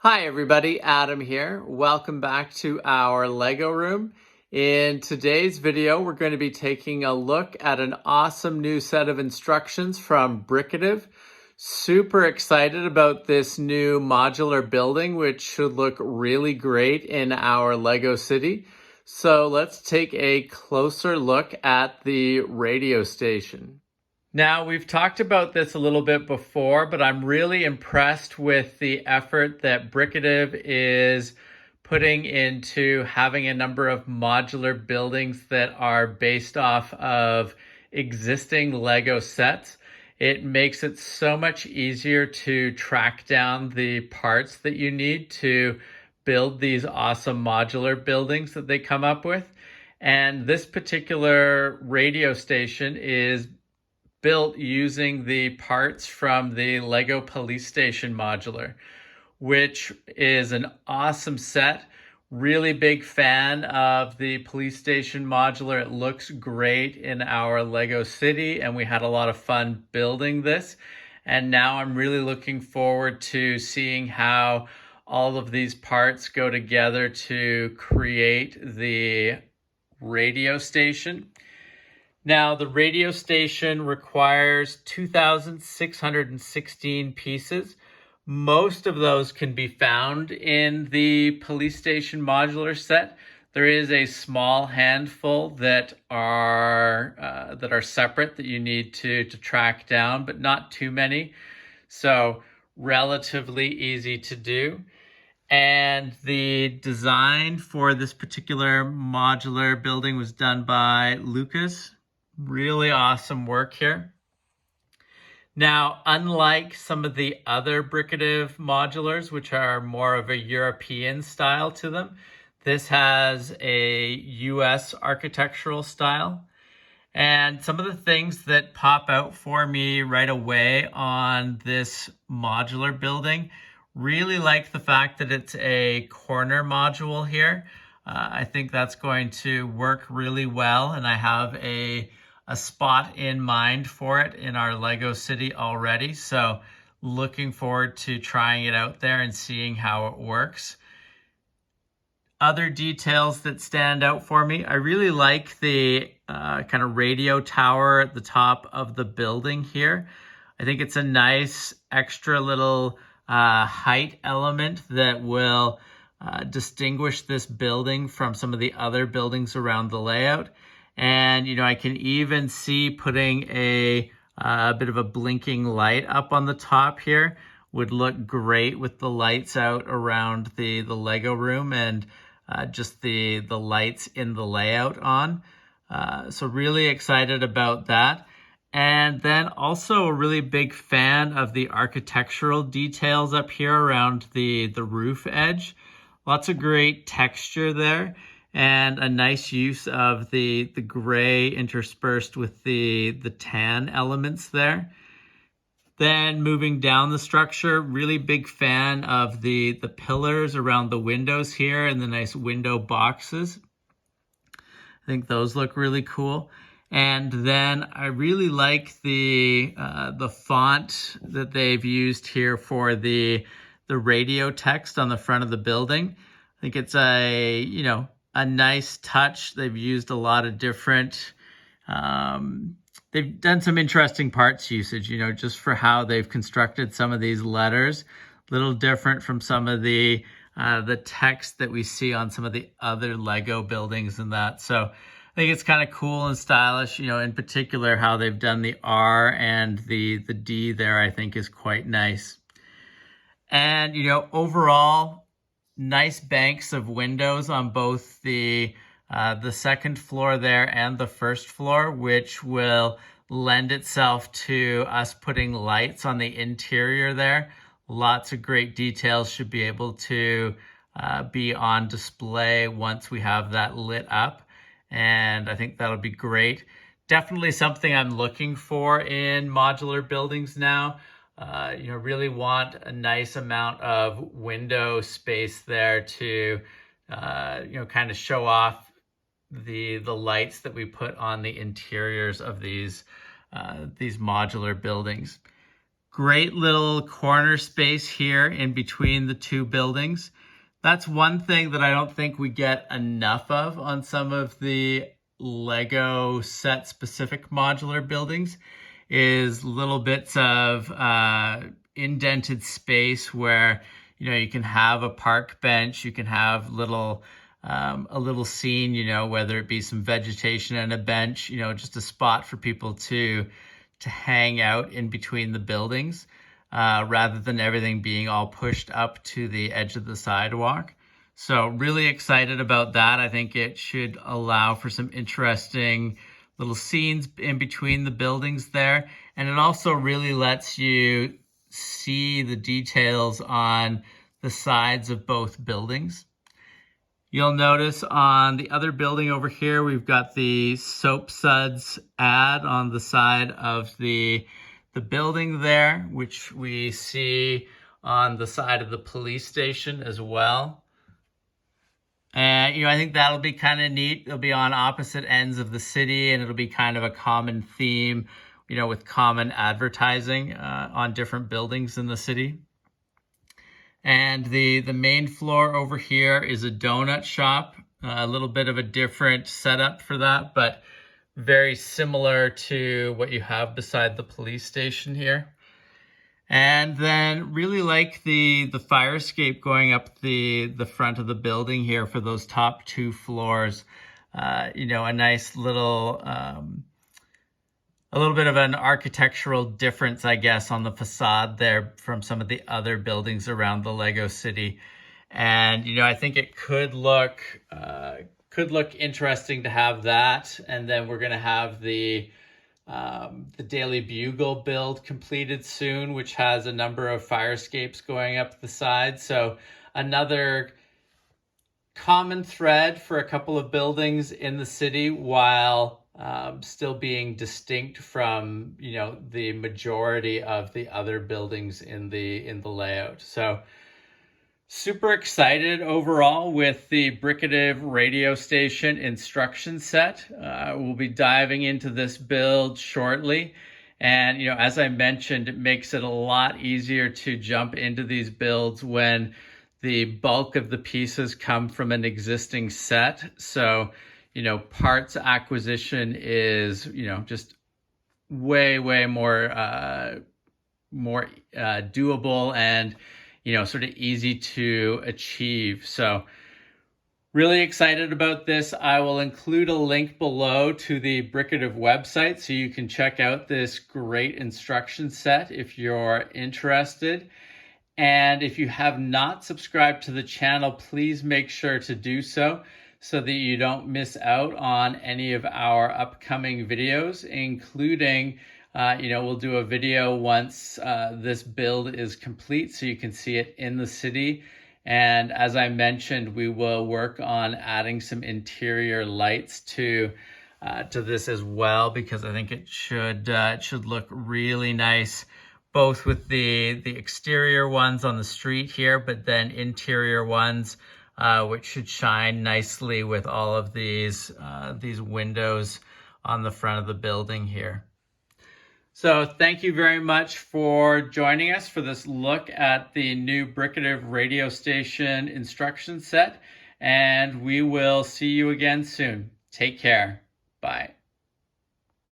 Hi everybody, Adam here. Welcome back to our Lego room. In today's video, we're going to be taking a look at an awesome new set of instructions from Brickative. Super excited about this new modular building, which should look really great in our Lego city. So let's take a closer look at the radio station. Now, we've talked about this a little bit before, but I'm really impressed with the effort that Brickative is putting into having a number of modular buildings that are based off of existing Lego sets. It makes it so much easier to track down the parts that you need to build these awesome modular buildings that they come up with. And this particular radio station is built using the parts from the Lego Police Station modular, which is an awesome set. Really big fan of the police station modular. It looks great in our Lego city, and we had a lot of fun building this. And now I'm really looking forward to seeing how all of these parts go together to create the radio station. Now, the radio station requires 2,616 pieces. Most of those can be found in the police station modular set. There is a small handful that are separate that you need to track down, but not too many. So relatively easy to do. And the design for this particular modular building was done by Lucas. Really awesome work here. Now, unlike some of the other Brickative modulars, which are more of a European style to them, this has a US architectural style. And some of the things that pop out for me right away on this modular building, really like the fact that it's a corner module here. I think that's going to work really well, and I have a spot in mind for it in our Lego city already. So looking forward to trying it out there and seeing how it works. Other details that stand out for me, I really like the kind of radio tower at the top of the building here. I think it's a nice extra little height element that will distinguish this building from some of the other buildings around the layout. And, you know, I can even see putting a bit of a blinking light up on the top here would look great with the lights out around the Lego room and just the lights in the layout on. So really excited about that. And then also a really big fan of the architectural details up here around the roof edge. Lots of great texture there, and a nice use of the gray interspersed with the tan elements there. Then moving down the structure, really big fan of the pillars around the windows here and the nice window boxes. I think those look really cool. And then I really like the font that they've used here for the radio text on the front of the building. I think it's a nice touch. They've used a lot of different, they've done some interesting parts usage, just for how they've constructed some of these letters. A little different from some of the text that we see on some of the other Lego buildings and that. So I think it's kind of cool and stylish, in particular how they've done the R and the D there, I think is quite nice. And, overall, nice banks of windows on both the second floor there and the first floor, which will lend itself to us putting lights on the interior there. Lots of great details should be able to be on display once we have that lit up. And I think that'll be great. Definitely something I'm looking for in modular buildings now. Really want a nice amount of window space there to, kind of show off the lights that we put on the interiors of these modular buildings. Great little corner space here in between the two buildings. That's one thing that I don't think we get enough of on some of the Lego set specific modular buildings, is little bits of indented space where, you know, you can have a park bench, you can have a little scene, you know, whether it be some vegetation and a bench, you know, just a spot for people to hang out in between the buildings, rather than everything being all pushed up to the edge of the sidewalk. So really excited about that. I think it should allow for some interesting little scenes in between the buildings there. And it also really lets you see the details on the sides of both buildings. You'll notice on the other building over here, we've got the Soap Suds ad on the side of the building there, which we see on the side of the police station as well. And, you know, I think that'll be kind of neat. It'll be on opposite ends of the city, and it'll be kind of a common theme, you know, with common advertising on different buildings in the city. And the main floor over here is a donut shop, a little bit of a different setup for that, but very similar to what you have beside the police station here. And then really like the fire escape going up the front of the building here for those top two floors. You know, a nice little, a little bit of an architectural difference, I guess, on the facade there from some of the other buildings around the Lego City. And, you know, I think it could look interesting to have that. And then we're going to have the Daily Bugle build completed soon, which has a number of fire escapes going up the side. So another common thread for a couple of buildings in the city, while still being distinct from, you know, the majority of the other buildings in the layout. So super excited overall with the Brickative Radio Station instruction set. We'll be diving into this build shortly. And, you know, as I mentioned, it makes it a lot easier to jump into these builds when the bulk of the pieces come from an existing set. So, you know, parts acquisition is, you know, just way more doable and, you know, sort of easy to achieve. So really excited about this. I will include a link below to the Brickative website so you can check out this great instruction set if you're interested. And if you have not subscribed to the channel, please make sure to do so that you don't miss out on any of our upcoming videos, including, you know, we'll do a video once this build is complete so you can see it in the city. And as I mentioned, we will work on adding some interior lights to this as well, because I think it should look really nice, both with the exterior ones on the street here, but then interior ones, which should shine nicely with all of these windows on the front of the building here. So thank you very much for joining us for this look at the new Brickative Radio Station instruction set, and we will see you again soon. Take care. Bye.